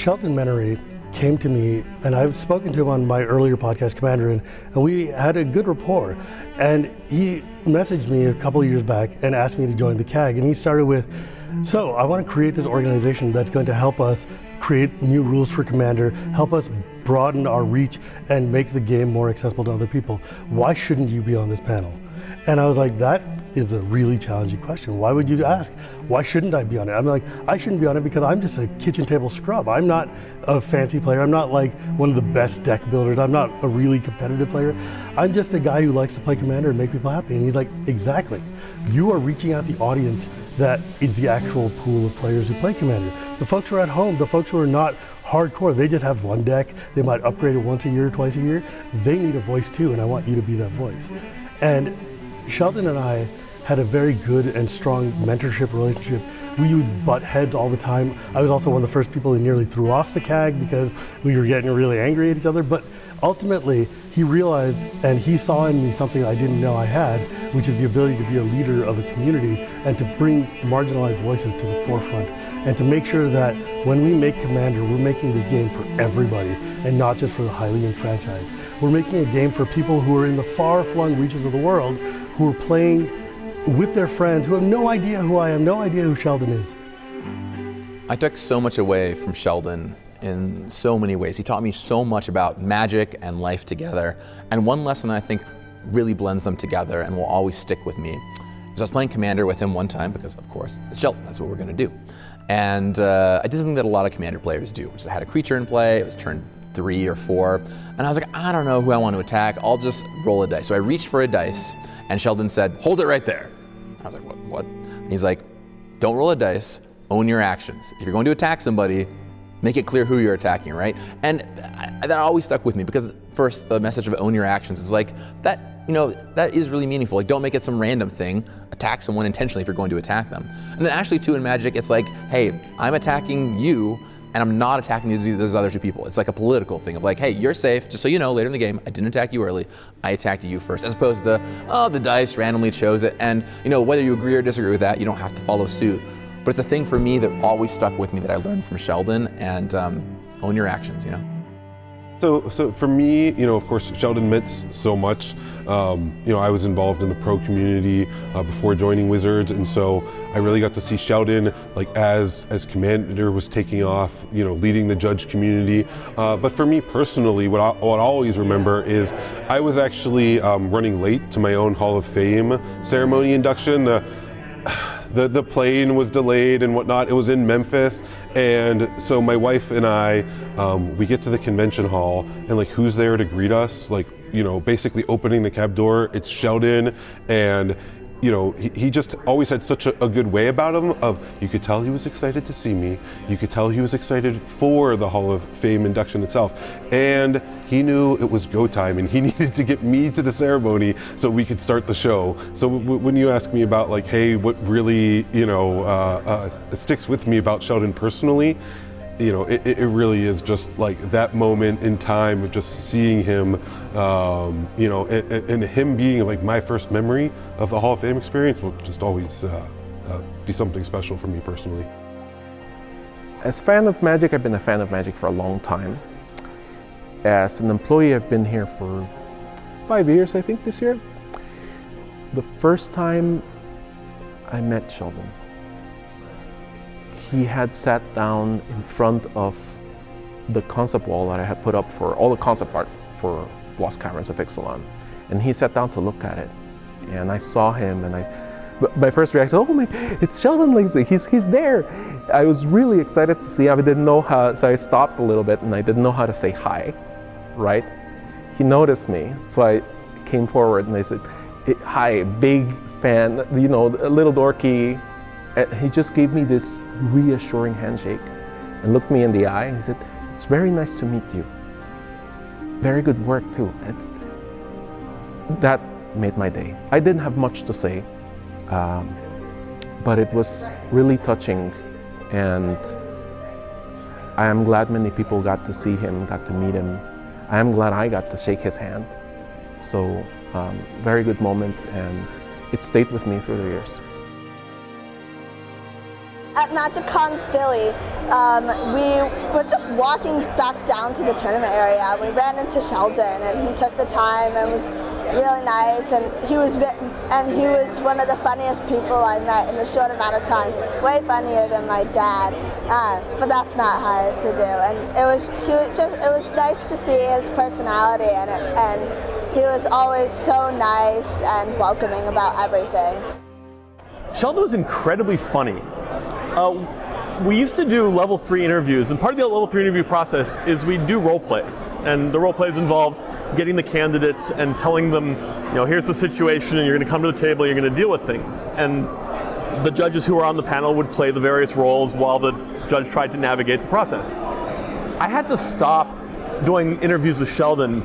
Sheldon Menery came to me, and I've spoken to him on my earlier podcast, Commander, and we had a good rapport. And he messaged me a couple of years back and asked me to join the CAG. And he started with, so I want to create this organization that's going to help us create new rules for Commander, help us broaden our reach and make the game more accessible to other people. Why shouldn't you be on this panel? And I was like, that is a really challenging question. Why would you ask? Why shouldn't I be on it? I'm like, I shouldn't be on it because I'm just a kitchen table scrub. I'm not a fancy player. I'm not like one of the best deck builders. I'm not a really competitive player. I'm just a guy who likes to play Commander and make people happy. And he's like, exactly. You are reaching out the audience that is the actual pool of players who play Commander. The folks who are at home, the folks who are not hardcore, they just have one deck, they might upgrade it once a year, twice a year. They need a voice too, and I want you to be that voice. And Sheldon and I had a very good and strong mentorship relationship. We would butt heads all the time. I was also one of the first people who nearly threw off the CAG because we were getting really angry at each other. But ultimately, he realized and he saw in me something I didn't know I had, which is the ability to be a leader of a community and to bring marginalized voices to the forefront and to make sure that when we make Commander, we're making this game for everybody and not just for the highly enfranchised. We're making a game for people who are in the far-flung reaches of the world who are playing with their friends who have no idea who I am, no idea who Sheldon is. I took so much away from Sheldon in so many ways. He taught me so much about magic and life together. And one lesson I think really blends them together and will always stick with me is I was playing Commander with him one time because, of course, it's Sheldon, that's what we're gonna do. And I did something that a lot of Commander players do, which is I had a creature in play, it was turn 3 or 4, and I was like, I don't know who I want to attack, I'll just roll a dice. So I reached for a dice, and Sheldon said, hold it right there. I was like, what? And he's like, don't roll a dice, own your actions. If you're going to attack somebody, make it clear who you're attacking, right? And that always stuck with me because first, the message of own your actions is like, that is really meaningful. Like, don't make it some random thing. Attack someone intentionally if you're going to attack them. And then actually too in Magic, it's like, hey, I'm attacking you, and I'm not attacking those other two people. It's like a political thing of like, hey, you're safe, just so you know, later in the game, I didn't attack you early, I attacked you first, as opposed to, oh, the dice randomly chose it, and whether you agree or disagree with that, you don't have to follow suit. But it's a thing for me that always stuck with me that I learned from Sheldon, and own your actions, So for me, of course, Sheldon meant so much. I was involved in the pro community before joining Wizards, and so I really got to see Sheldon like as Commander was taking off, leading the judge community. But for me personally, what I'll always remember is I was actually running late to my own Hall of Fame ceremony induction. The plane was delayed and whatnot. It was in Memphis, and so my wife and I, we get to the convention hall, and like, who's there to greet us? Like, basically opening the cab door, it's Sheldon, and he just always had such a good way about him of, you could tell he was excited to see me, you could tell he was excited for the Hall of Fame induction itself, and he knew it was go time and he needed to get me to the ceremony so we could start the show. So when you ask me about like, hey, what really sticks with me about Sheldon personally, it really is just like that moment in time of just seeing him, and him being like my first memory of the Hall of Fame experience will just always be something special for me personally. As a fan of Magic, I've been a fan of Magic for a long time. As an employee, I've been here for 5 years, I think, this year. The first time I met Sheldon, he had sat down in front of the concept wall that I had put up for all the concept art for Lost Caverns of Ixalan. And he sat down to look at it. And I saw him, and my first reaction, oh my, it's Sheldon Lacy, he's there. I was really excited to see him. I didn't know how, so I stopped a little bit and I didn't know how to say hi, right? He noticed me, so I came forward and I said, hi, big fan, a little dorky. And he just gave me this reassuring handshake and looked me in the eye and he said, it's very nice to meet you. Very good work too. That made my day. I didn't have much to say, but it was really touching, and I am glad many people got to see him, got to meet him. I am glad I got to shake his hand. So very good moment, and it stayed with me through the years. At MagicCon Philly, we were just walking back down to the tournament area. We ran into Sheldon, and he took the time and was really nice. And he was one of the funniest people I met in the short amount of time. Way funnier than my dad, but that's not hard to do. And it was nice to see his personality, and he was always so nice and welcoming about everything. Sheldon was incredibly funny. We used to do level 3 interviews, and part of the level 3 interview process is we do role plays. And the role plays involve getting the candidates and telling them, here's the situation, and you're going to come to the table, you're going to deal with things. And the judges who were on the panel would play the various roles while the judge tried to navigate the process. I had to stop doing interviews with Sheldon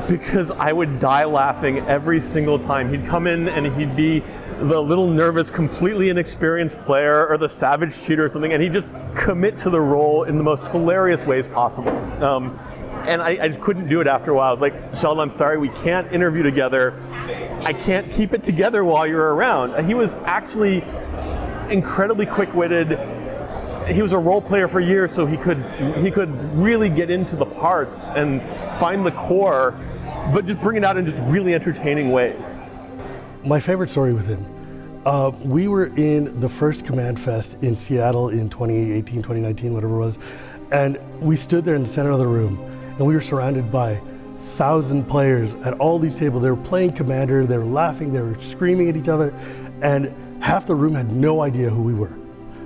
because I would die laughing every single time. He'd come in and he'd be the little nervous, completely inexperienced player or the savage cheater or something, and he'd just commit to the role in the most hilarious ways possible. And I just couldn't do it after a while. I was like, Sheldon, I'm sorry, we can't interview together. I can't keep it together while you're around. He was actually incredibly quick-witted. He was a role player for years, so he could really get into the parts and find the core, but just bring it out in just really entertaining ways. My favorite story with him, we were in the first Command Fest in Seattle in 2018, 2019, whatever it was, and we stood there in the center of the room, and we were surrounded by 1,000 players at all these tables. They were playing Commander, they were laughing, they were screaming at each other, and half the room had no idea who we were.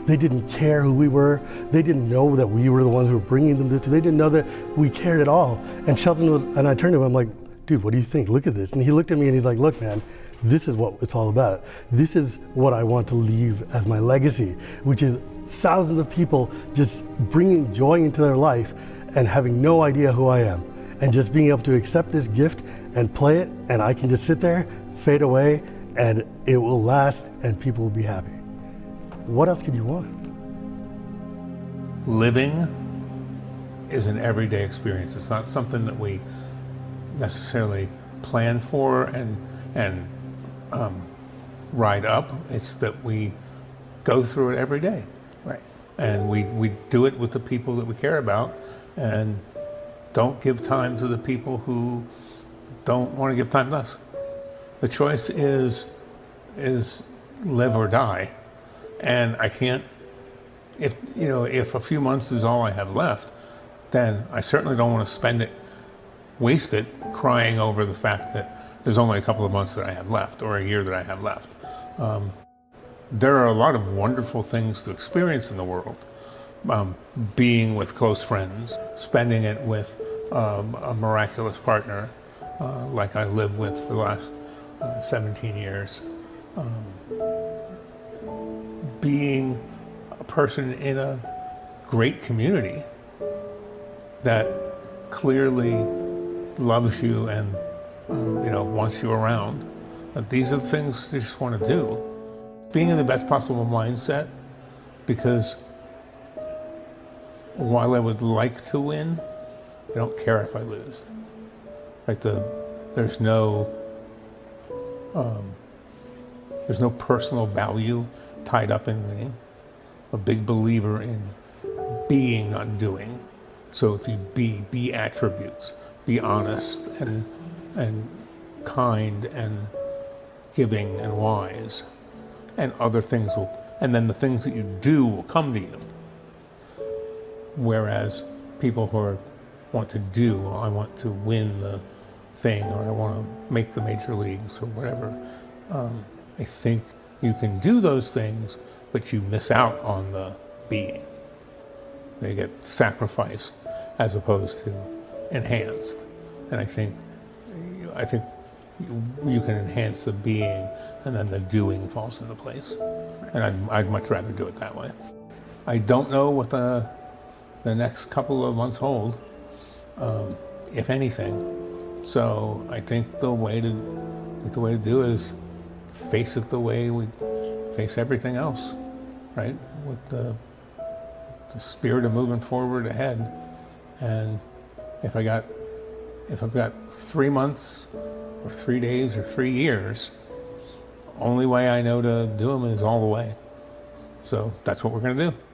They didn't care who we were. They didn't know that we were the ones who were bringing them this. They didn't know that we cared at all. And Sheldon was, and I turned to him, I'm like, dude, what do you think? Look at this. And he looked at me and he's like, look, man, this is what it's all about. This is what I want to leave as my legacy, which is thousands of people just bringing joy into their life and having no idea who I am. And just being able to accept this gift and play it, and I can just sit there, fade away, and it will last and people will be happy. What else could you want? Living is an everyday experience. It's not something that we necessarily plan for and ride up. It's that we go through it every day. Right. And we do it with the people that we care about, and don't give time to the people who don't want to give time to us. The choice is live or die. And I can't, if a few months is all I have left, then I certainly don't want to waste it crying over the fact that there's only a couple of months that I have left, or a year that I have left. There are a lot of wonderful things to experience in the world. Being with close friends, spending it with a miraculous partner, like I live with for the last 17 years. Being a person in a great community that clearly loves you and wants you around. These are the things you just want to do. Being in the best possible mindset, because while I would like to win, I don't care if I lose. There's no personal value tied up in winning. A big believer in being, not doing. So if you be attributes, be honest and kind and giving and wise, and other things and then the things that you do will come to you. Whereas people who want to do, I want to win the thing, or I want to make the major leagues or whatever, I think you can do those things, but you miss out on the being. They get sacrificed as opposed to enhanced. And I think you can enhance the being, and then the doing falls into place. And I'd much rather do it that way. I don't know what the next couple of months hold, if anything. So I think the way to do it is face it the way we face everything else, right? With the spirit of moving forward ahead. And if I've got 3 months or 3 days or 3 years, only way I know to do them is all the way. So that's what we're going to do.